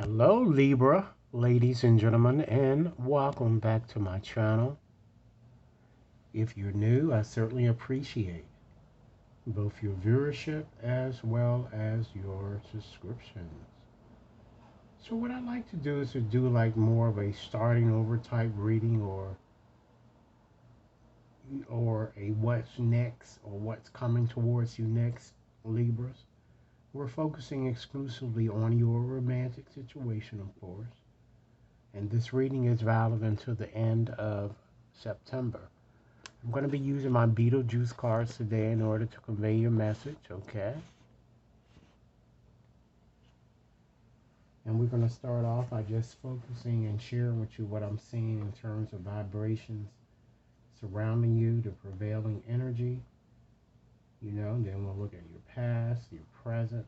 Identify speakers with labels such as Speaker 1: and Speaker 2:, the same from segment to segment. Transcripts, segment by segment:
Speaker 1: Hello Libra, ladies and gentlemen, and welcome back to my channel. If you're new, I certainly appreciate both your viewership as well as your subscriptions. So what I like to do is to do like more of a starting over type reading or a what's next or what's coming towards you next, Libras. We're focusing exclusively on your romantic situation, of course. And this reading is valid until the end of September. I'm going to be using my Beetlejuice cards today in order to convey your message, okay? And we're going to start off by just focusing and sharing with you what I'm seeing in terms of vibrations surrounding you, the prevailing energy, then we'll look at your past, your present,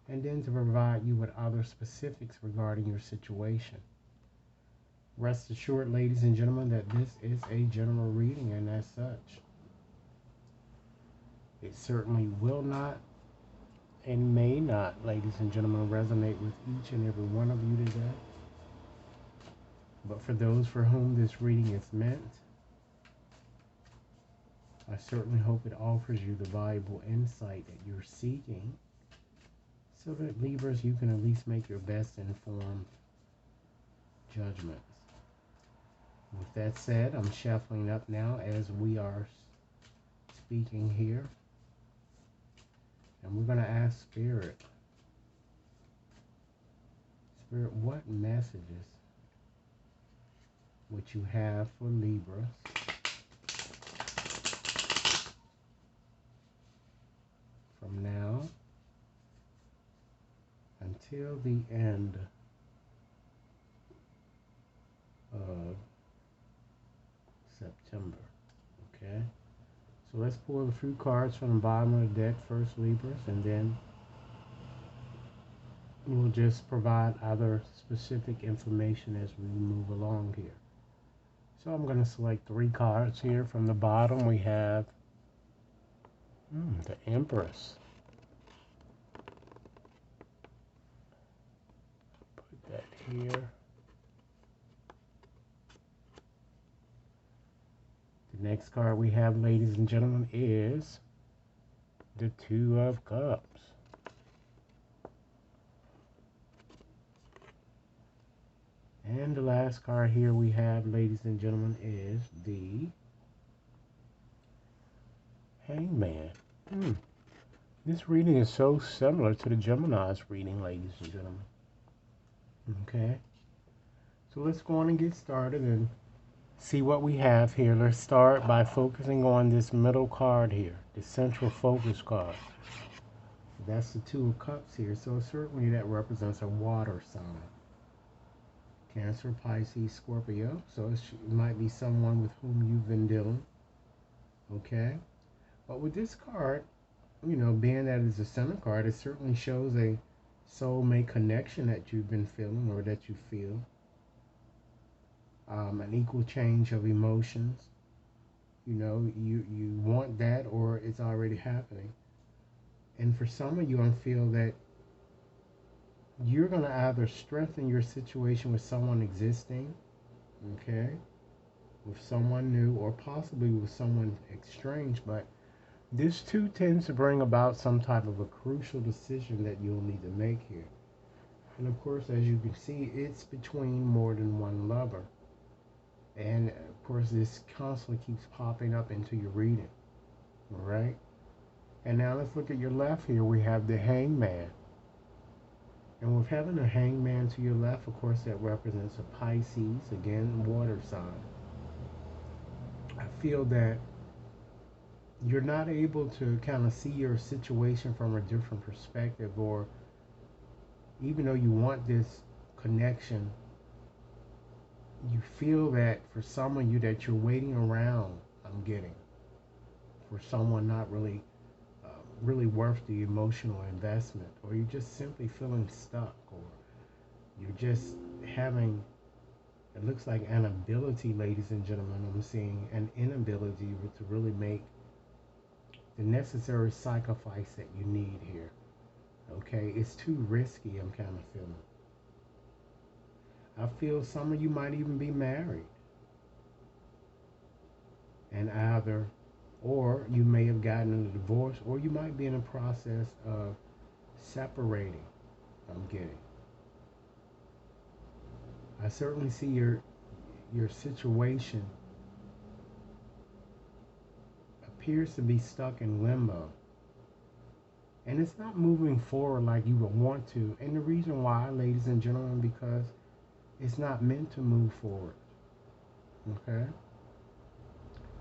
Speaker 1: and then to provide you with other specifics regarding your situation. Rest assured, ladies and gentlemen, that this is a general reading, and as such, it certainly will not and may not, ladies and gentlemen, resonate with each and every one of you today. But for those for whom this reading is meant, I certainly hope it offers you the valuable insight that you're seeking, so that, Libras, you can at least make your best informed judgments. With that said, I'm shuffling up now as we are speaking here. And we're going to ask Spirit, what messages would you have for Libra from now until the end of September, okay? So let's pull a few cards from the bottom of the deck first, Libras, and then we'll just provide other specific information as we move along here. So I'm going to select 3 cards here. From the bottom we have the Empress. Put that here. The next card we have, ladies and gentlemen, is the Two of Cups. And the last card here we have, ladies and gentlemen, is the Hangman. This reading is so similar to the Gemini's reading, ladies and gentlemen. Okay. So let's go on and get started and see what we have here. Let's start by focusing on this middle card here, the central focus card. That's the Two of Cups here. So certainly that represents a water sign. Cancer, Pisces, Scorpio. So it might be someone with whom you've been dealing. Okay. But with this card, being that it's a center card, it certainly shows a soulmate connection that you've been feeling or that you feel. An equal change of emotions. You want that, or it's already happening. And for some of you, I feel that you're going to either strengthen your situation with someone existing, okay, with someone new, or possibly with someone estranged. But this too tends to bring about some type of a crucial decision that you'll need to make here. And of course, as you can see, it's between more than one lover. And of course, this constantly keeps popping up into your reading. All right. And now let's look at your left here. We have the Hangman. And with having a Hangman to your left, of course, that represents a Pisces, again, water sign. I feel that you're not able to kind of see your situation from a different perspective, or even though you want this connection, you feel that for some of you that you're waiting around, I'm getting, for someone not really worth the emotional investment, or you're just simply feeling stuck, or you're just having, it looks like an ability, ladies and gentlemen, I'm seeing an inability to really make the necessary sacrifice that you need here. Okay, it's too risky, I'm kind of feeling. I feel some of you might even be married, and either, or you may have gotten a divorce, or you might be in the process of separating. I'm getting. I certainly see your situation appears to be stuck in limbo. And it's not moving forward like you would want to. And the reason why, ladies and gentlemen, because it's not meant to move forward. Okay?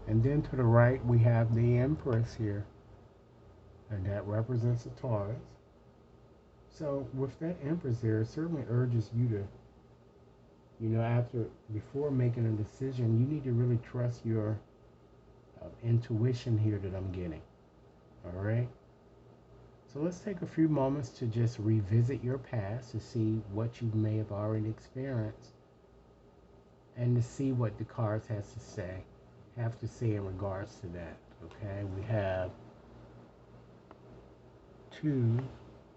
Speaker 1: And then to the right, we have the Empress here. And that represents the Taurus. So with that Empress there, it certainly urges you to, before making a decision, you need to really trust your intuition here that I'm getting. All right? So let's take a few moments to just revisit your past to see what you may have already experienced and to see what the cards have to say in regards to that. Okay, we have Two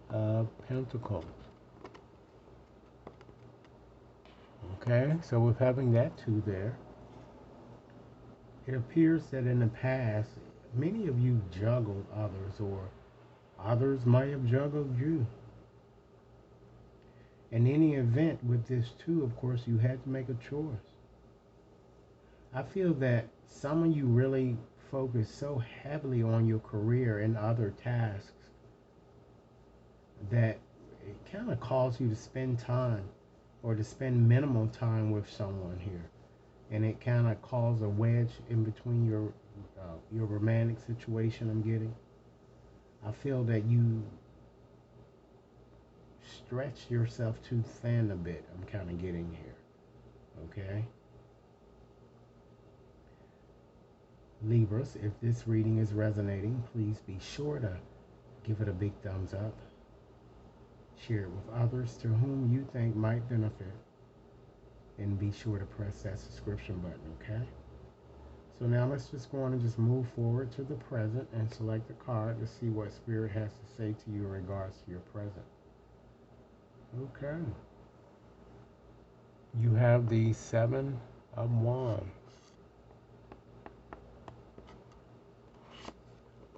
Speaker 1: of Pentacles. Okay, so with having that two there, it appears that in the past, many of you juggled others, or others might have juggled you. In any event, with this too, of course, you had to make a choice. I feel that some of you really focus so heavily on your career and other tasks that it kind of calls you to spend time or to spend minimal time with someone here. And it kind of calls a wedge in between your romantic situation I'm getting. I feel that you stretch yourself too thin a bit, I'm kind of getting here. Okay? Libras, if this reading is resonating, please be sure to give it a big thumbs up. Share it with others to whom you think might benefit. And be sure to press that subscription button, okay? So now let's just go on and just move forward to the present and select a card to see what Spirit has to say to you in regards to your present. Okay. You have the Seven of Wands.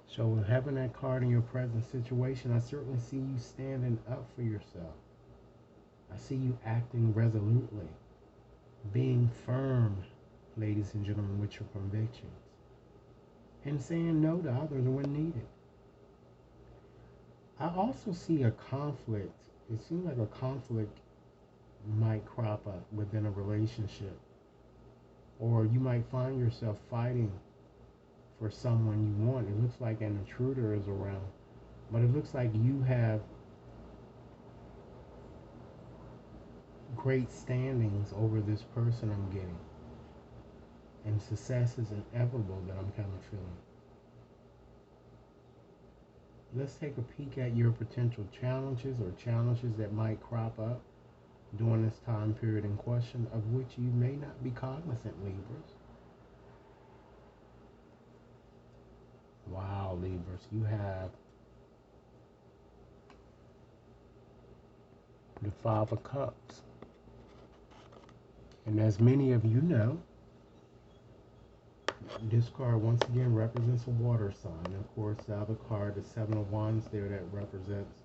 Speaker 1: So with having that card in your present situation, I certainly see you standing up for yourself. I see you acting resolutely, being firm, ladies and gentlemen, with your convictions, and saying no to others when needed. I also see a conflict. It seems like a conflict might crop up within a relationship, or you might find yourself fighting for someone you want. It looks like an intruder is around, but it looks like you have great standings over this person I'm getting, and success is inevitable that I'm kind of feeling. Let's take a peek at your potential challenges or challenges that might crop up during this time period in question, of which you may not be cognizant, Libras. Wow, Libras, you have the Five of Cups. And as many of you know, this card once again represents a water sign. Of course, the other card, the Seven of Wands there, that represents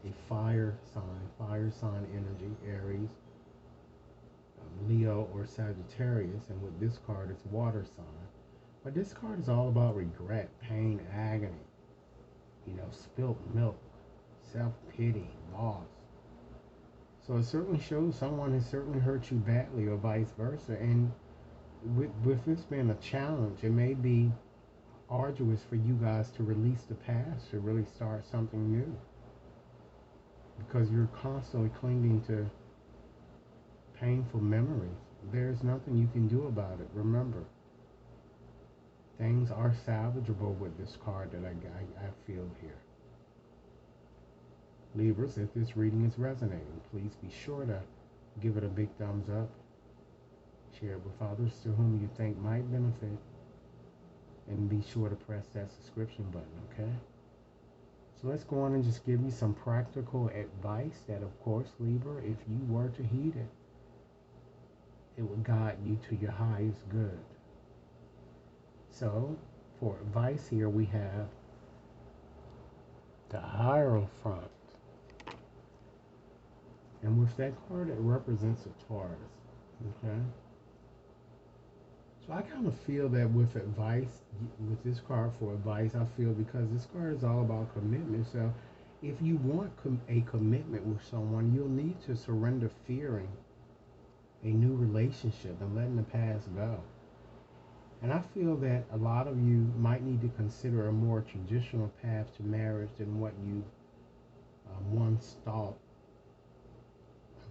Speaker 1: a fire sign energy, Aries, Leo, or Sagittarius. And with this card, it's water sign. But this card is all about regret, pain, agony, spilt milk, self-pity, loss. So it certainly shows someone has certainly hurt you badly, or vice versa. And with this being a challenge, it may be arduous for you guys to release the past, to really start something new, because you're constantly clinging to painful memories. There's nothing you can do about it. Remember, things are salvageable with this card that I feel here. Libras, if this reading is resonating, please be sure to give it a big thumbs up. Share it with others to whom you think might benefit. And be sure to press that subscription button, okay? So let's go on and just give you some practical advice that, of course, Libra, if you were to heed it, it will guide you to your highest good. So, for advice here, we have the Hierophant. And with that card, it represents a Taurus. Okay? So I kind of feel that with advice, with this card for advice, I feel because this card is all about commitment. So if you want a commitment with someone, you'll need to surrender fearing a new relationship and letting the past go. And I feel that a lot of you might need to consider a more traditional path to marriage than what you once thought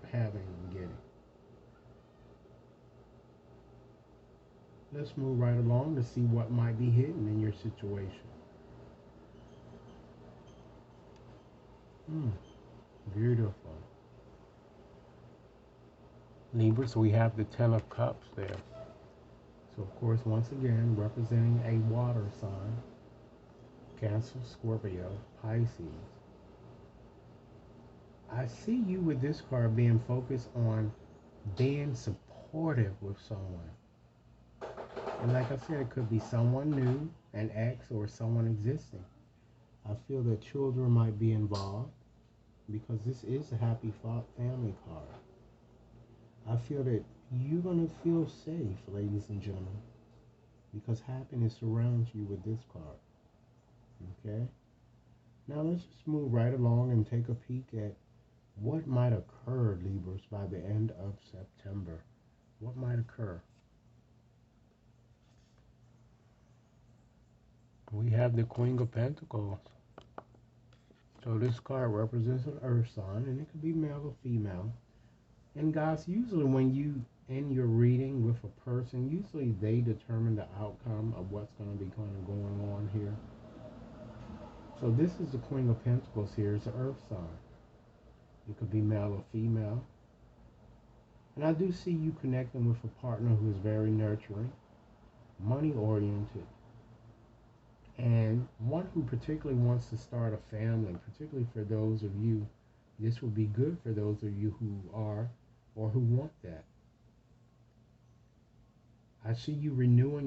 Speaker 1: of having and getting. Let's move right along to see what might be hidden in your situation. Beautiful. Libra, so we have the Ten of Cups there. So, of course, once again, representing a water sign. Cancer, Scorpio, Pisces. I see you with this card being focused on being supportive with someone. And like I said, it could be someone new, an ex, or someone existing. I feel that children might be involved because this is a happy family card. I feel that you're going to feel safe, ladies and gentlemen, because happiness surrounds you with this card. Okay? Now let's just move right along and take a peek at what might occur, Libras, by the end of September. What might occur? We have the Queen of Pentacles. So this card represents an earth sign, and it could be male or female. And guys, usually when you in your reading with a person, usually they determine the outcome of what's going to be kind of going on here. So this is the Queen of Pentacles here. It's an earth sign. It could be male or female. And I do see you connecting with a partner who is very nurturing, money-oriented, and one who particularly wants to start a family, particularly for those of you. This will be good for those of you who are or who want that. I see you renewing your